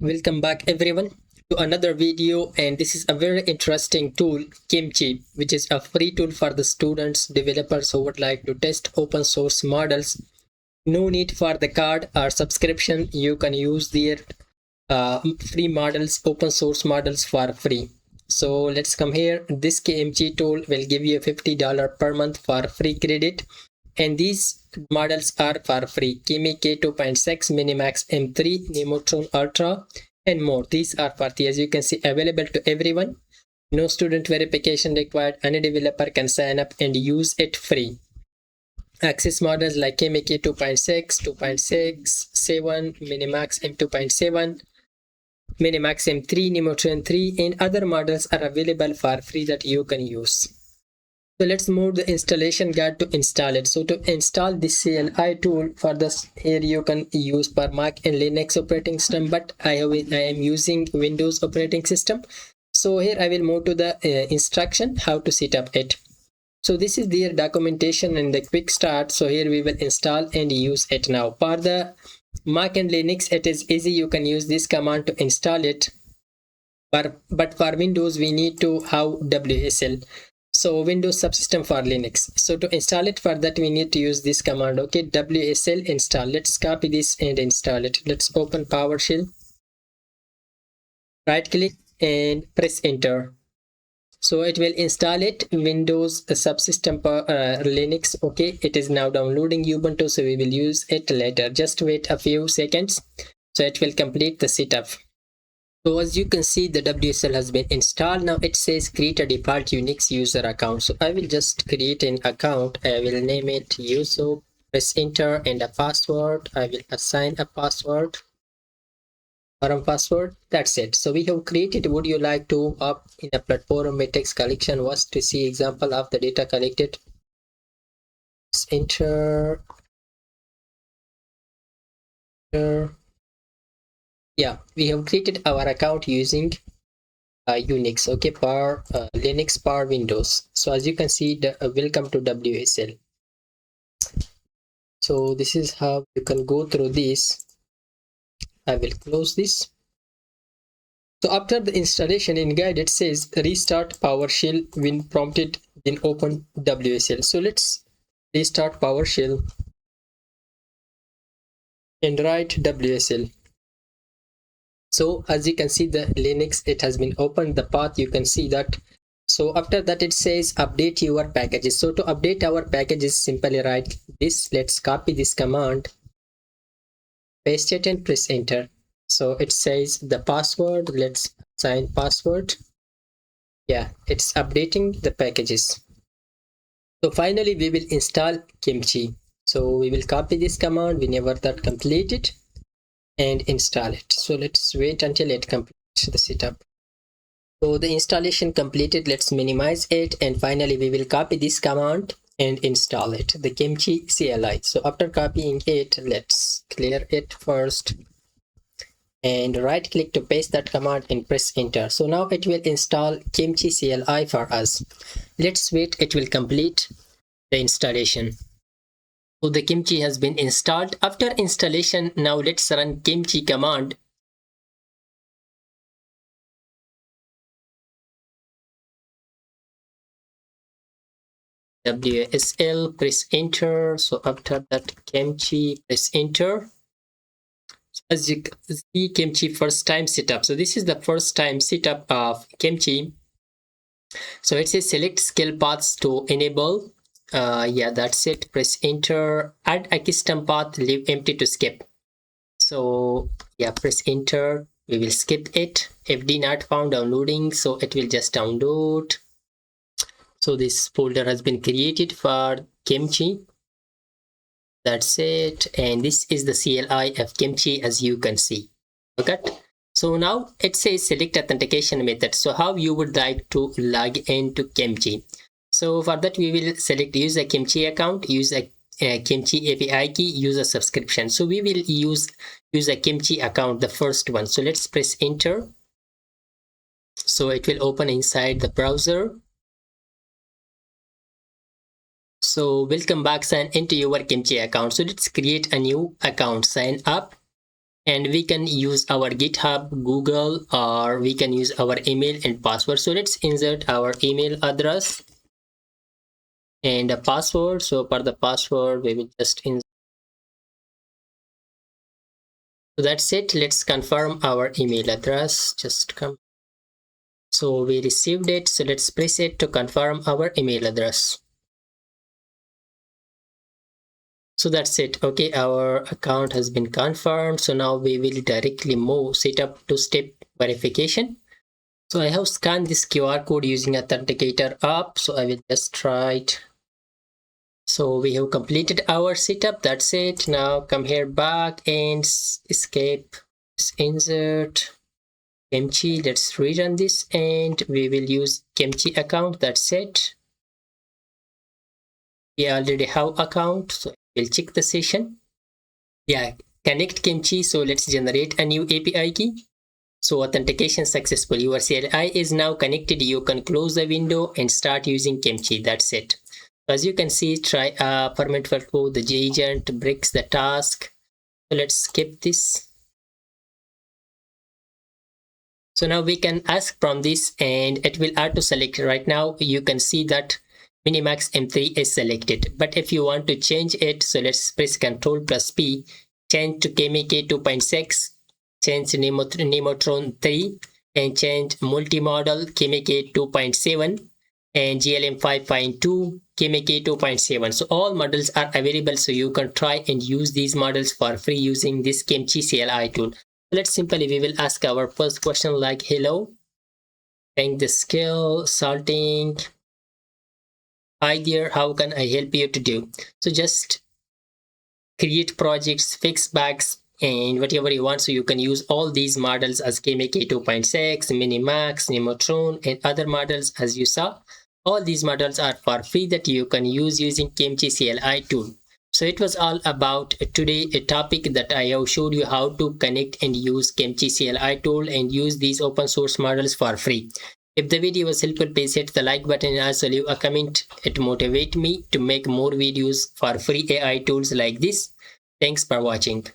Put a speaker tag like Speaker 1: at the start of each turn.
Speaker 1: Welcome back everyone to another video, and this is a very interesting tool, Kimchi, which is a free tool for the students, developers who would like to test open source models. No need for the card or subscription. You can use their free models, open source models for free. So let's come here. This Kimchi tool will give you $50 per month for free credit, and these models are for free. Kimi K2.6, Minimax M3, Nemotron Ultra, and more. These are for free, as you can see, available to everyone. No student verification required. Any developer can sign up and use it free. Access models like Kimi K2.6, 2.6, 7, Minimax M2.7, Minimax M3, Nemotron 3, and other models are available for free that you can use. So let's move the installation guide to install it. So to install this CLI tool, for this here you can use for Mac and Linux operating system, but I am using Windows operating system. So here I will move to the instruction how to set up it. So this is their documentation and the quick start. So here we will install and use it now. For the Mac and Linux, it is easy. You can use this command to install it. But for Windows, we need to have WSL. So Windows subsystem for Linux. So to install it, for that we need to use this command. Okay, WSL install. Let's copy this and install it. Let's open PowerShell. Right click and press enter. So it will install it, Windows subsystem Linux. Okay, it is now downloading Ubuntu, so we will use it later. Just wait a few seconds, so it will complete the setup. So as you can see, the WSL has been installed. Now it says create a default Unix user account. So I will just create an account. I will name it user, press enter, and a password. I will assign a password. Password. That's it. So we have created. Would you like to up in a platform matrix collection was to see example of the data collected? Let's enter. Yeah, we have created our account using Unix. Okay, per Linux, per Windows. So as you can see, the welcome to WSL. So this is how you can go through this. I will close this. So after the installation in guide, it says restart PowerShell when prompted, then open WSL. So let's restart PowerShell and write WSL. So as you can see, the Linux, it has been opened, the path, you can see that. So after that, it says update your packages. So to update our packages, simply write this. Let's copy this command, paste it and press enter. So it says the password. Let's assign password. Yeah, it's updating the packages. So finally we will install Kimchi. So we will copy this command whenever that completed and install it. So let's wait until it completes the setup. So the installation completed. Let's minimize it, and finally we will copy this command and install it, the Kimchi CLI. So after copying it, let's clear it first and right click to paste that command and press enter. So now it will install Kimchi CLI for us. Let's wait, it will complete the installation. So the Kimchi has been installed. After installation, now let's run Kimchi command. WSL, press enter. So after that, Kimchi, press enter. As you can see, Kimchi first time setup. So this is the first time setup of Kimchi. So it says select skill paths to enable. Yeah, that's it. Press enter. Add a custom path, leave empty to skip. So yeah, press enter. We will skip it. FD not found downloading, so it will just download. So this folder has been created for Kimchi. That's it. And this is the CLI of Kimchi, as you can see. Okay. So now it says select authentication method. So how you would like to log into Kimchi. So for that, we will select use a Kimchi account, use a Kimchi API key, use a subscription. So we will use a Kimchi account, the first one. So let's press enter. So it will open inside the browser. So welcome back, sign into your Kimchi account. So let's create a new account, sign up. and we can use our GitHub, Google, or we can use our email and password. So let's insert our email address and a password. So for the password, we will just insert. So that's it. Let's confirm our email address. Just come. So we received it. So let's press it to confirm our email address. So that's it. Okay, our account has been confirmed. So now we will directly move setup to step verification. So I have scanned this QR code using authenticator app. So I will just try it. So we have completed our setup. That's it. Now come here back and escape. Let's insert Kimchi. Let's rerun this and we will use Kimchi account. That's it. We already have account. So we'll check the session. Yeah, connect Kimchi. So let's generate a new API key. So authentication successful. Your CLI is now connected. You can close the window and start using Kimchi. That's it. As you can see, try permit workflow, the agent breaks the task. So let's skip this. So now we can ask from this and it will auto select. Right now you can see that Minimax M3 is selected. But if you want to change it, so let's press Ctrl plus P, change to KMK 2.6, change Nemotron 3, and change multi-model KMK 2.7 and GLM 5.2, KMK 2.7. So all models are available. So you can try and use these models for free using this Kimchi CLI tool. Let's simply, we will ask our first question like, hello, rank the skill, salting. Hi there, how can I help you to do? So just create projects, fix bugs, and whatever you want. So you can use all these models as KMK 2.6, Minimax, Nemotron, and other models as you saw. All these models are for free that you can use using Kimchi CLI tool. So it was all about today, a topic that I have showed you how to connect and use Kimchi CLI tool and use these open source models for free. If the video was helpful, please hit the like button and also leave a comment. It motivates me to make more videos for free AI tools like this. Thanks for watching.